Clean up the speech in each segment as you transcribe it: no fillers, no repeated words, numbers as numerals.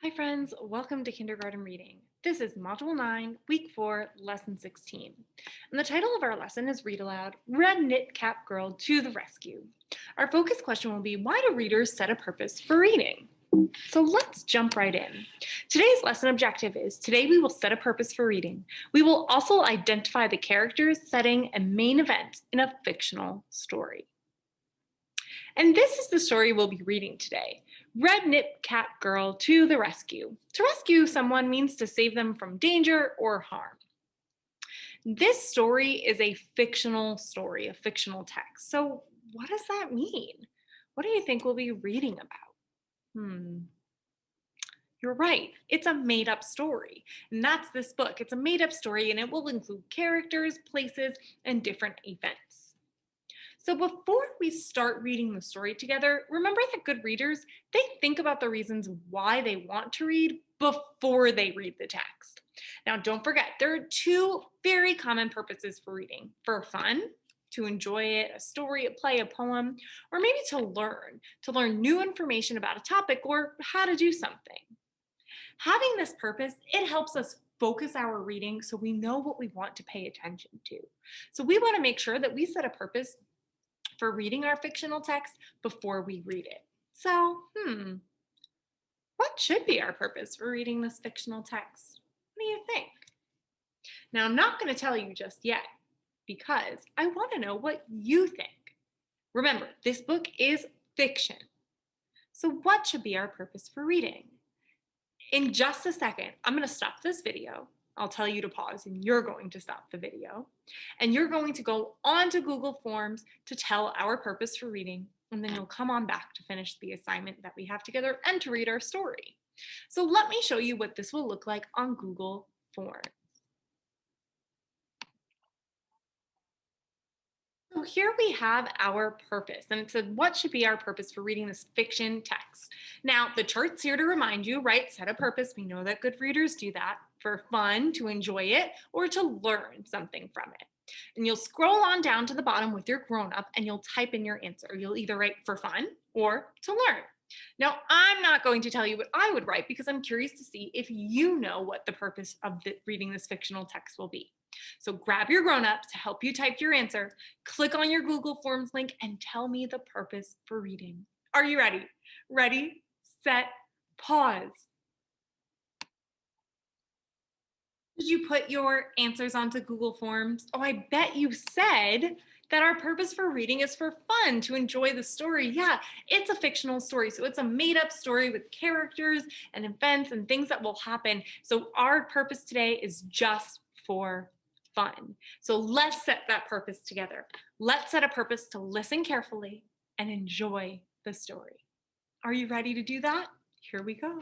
Hi friends, welcome to Kindergarten Reading. This is Module 9, Week 4, Lesson 16. And the title of our lesson is Read Aloud, Red Knit Cap Girl to the Rescue. Our focus question will be, why do readers set a purpose for reading? So let's jump right in. Today's lesson objective is, today we will set a purpose for reading. We will also identify the characters, setting, and main events in a fictional story. And this is the story we'll be reading today. Red Knit Cap Girl to the Rescue. To rescue someone means to save them from danger or harm. This story is a fictional story, a fictional text. So what does that mean? What do you think we'll be reading about? You're right, it's a made-up story. And that's this book. It's a made-up story and it will include characters, places, and different events. So before we start reading the story together, remember that good readers, they think about the reasons why they want to read before they read the text. Now, don't forget, there are two very common purposes for reading: for fun, to enjoy it, a story, a play, a poem, or maybe to learn new information about a topic or how to do something. Having this purpose, it helps us focus our reading so we know what we want to pay attention to. So we want to make sure that we set a purpose for reading our fictional text before we read it. So, what should be our purpose for reading this fictional text? What do you think? Now, I'm not going to tell you just yet because I want to know what you think. Remember, this book is fiction. So what should be our purpose for reading? In just a second, I'm going to stop this video. I'll tell you to pause and you're going to stop the video. And you're going to go onto Google Forms to tell our purpose for reading. And then you'll come on back to finish the assignment that we have together and to read our story. So let me show you what this will look like on Google Forms. So here we have our purpose, and it said, what should be our purpose for reading this fiction text? Now, the chart's here to remind you, right? Set a purpose. We know that good readers do that for fun, to enjoy it, or to learn something from it. And you'll scroll on down to the bottom with your grown-up and you'll type in your answer. You'll either write for fun or to learn. Now, I'm not going to tell you what I would write because I'm curious to see if you know what the purpose of reading this fictional text will be. So grab your grown-ups to help you type your answer, click on your Google Forms link, and tell me the purpose for reading. Are you ready? Ready, set, pause. Did you put your answers onto Google Forms? Oh, I bet you said that our purpose for reading is for fun, to enjoy the story. Yeah, it's a fictional story, so it's a made-up story with characters and events and things that will happen. So our purpose today is just for fun. So let's set that purpose together. Let's set a purpose to listen carefully and enjoy the story. Are you ready to do that? Here we go.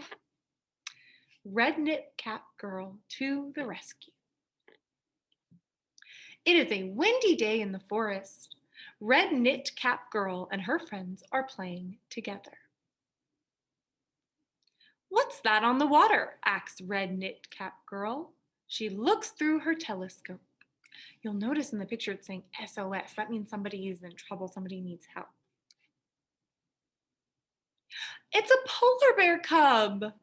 Red Knit Cap Girl to the Rescue. It is a windy day in the forest. Red Knit Cap Girl and her friends are playing together. What's that on the water? Asks Red Knit Cap Girl. She looks through her telescope. You'll notice in the picture it's saying SOS. That means somebody is in trouble, somebody needs help. It's a polar bear cub.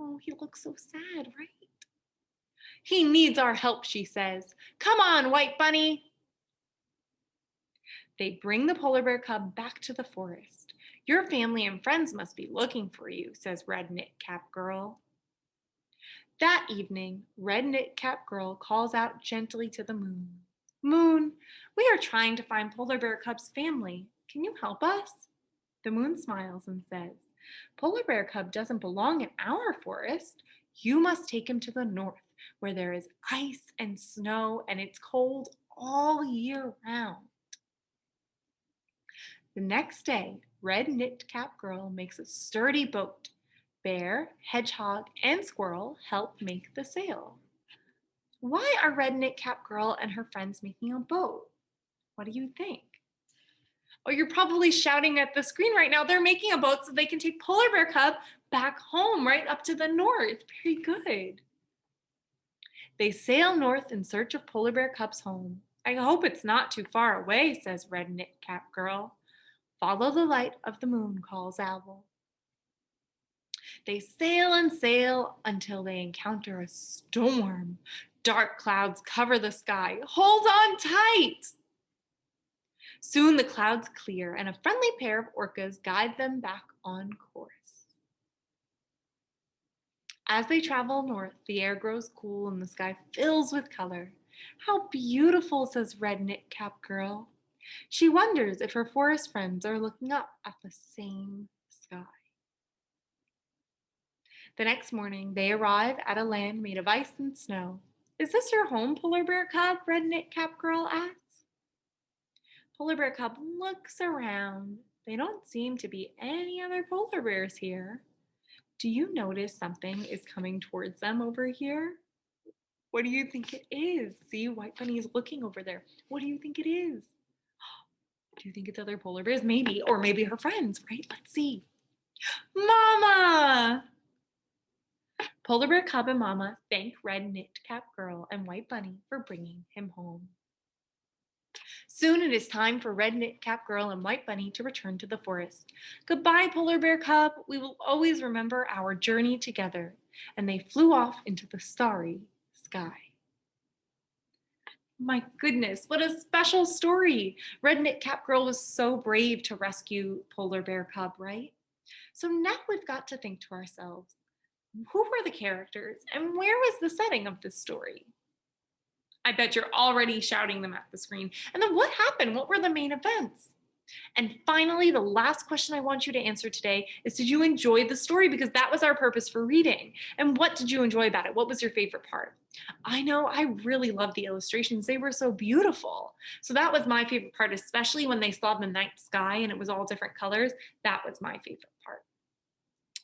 Oh, he looks so sad, right? He needs our help, she says. Come on, White Bunny. They bring the polar bear cub back to the forest. Your family and friends must be looking for you, says Red Knit Cap Girl. That evening, Red Knit Cap Girl calls out gently to the moon. Moon, we are trying to find polar bear cub's family. Can you help us? The moon smiles and says, Polar bear cub doesn't belong in our forest. You must take him to the north, where there is ice and snow and it's cold all year round. The next day, Red Knit Cap Girl makes a sturdy boat. Bear, hedgehog, and squirrel help make the sail. Why are Red Knit Cap Girl and her friends making a boat? What do you think? Oh, you're probably shouting at the screen right now. They're making a boat so they can take Polar Bear Cub back home, right up to the north. Very good. They sail north in search of Polar Bear Cub's home. I hope it's not too far away, says Red Knit Cap Girl. Follow the light of the moon, calls Owl. They sail and sail until they encounter a storm. Dark clouds cover the sky. Hold on tight! Soon the clouds clear and a friendly pair of orcas guide them back on course. As they travel north, the air grows cool and the sky fills with color. How beautiful, says Red Knit Cap Girl. She wonders if her forest friends are looking up at the same sky. The next morning, they arrive at a land made of ice and snow. Is this your home, Polar Bear Cub? Red Knit Cap Girl asks. Polar Bear Cub looks around. They don't seem to be any other polar bears here. Do you notice something is coming towards them over here? What do you think it is? See, White Bunny is looking over there. What do you think it is? Do you think it's other polar bears? Maybe, or maybe her friends, right? Let's see. Mama! Polar Bear Cub and Mama thank Red Knit Cap Girl and White Bunny for bringing him home. Soon it is time for Red Knit Cap Girl and White Bunny to return to the forest. Goodbye, Polar Bear Cub. We will always remember our journey together. And they flew off into the starry sky. My goodness, what a special story. Red Knit Cap Girl was so brave to rescue Polar Bear Cub, right? So now we've got to think to ourselves, who were the characters and where was the setting of this story? I bet you're already shouting them at the screen. And then what happened? What were the main events? And finally, the last question I want you to answer today is, did you enjoy the story? Because that was our purpose for reading. And what did you enjoy about it? What was your favorite part? I know I really loved the illustrations. They were so beautiful. So that was my favorite part, especially when they saw the night sky and it was all different colors. That was my favorite part.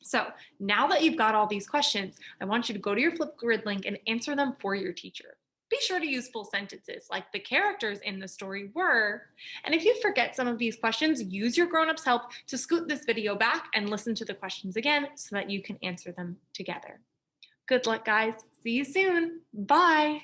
So now that you've got all these questions, I want you to go to your Flipgrid link and answer them for your teacher. Be sure to use full sentences like the characters in the story were. And if you forget some of these questions, use your grown-ups help to scoot this video back and listen to the questions again so that you can answer them together. Good luck, guys. See you soon. Bye.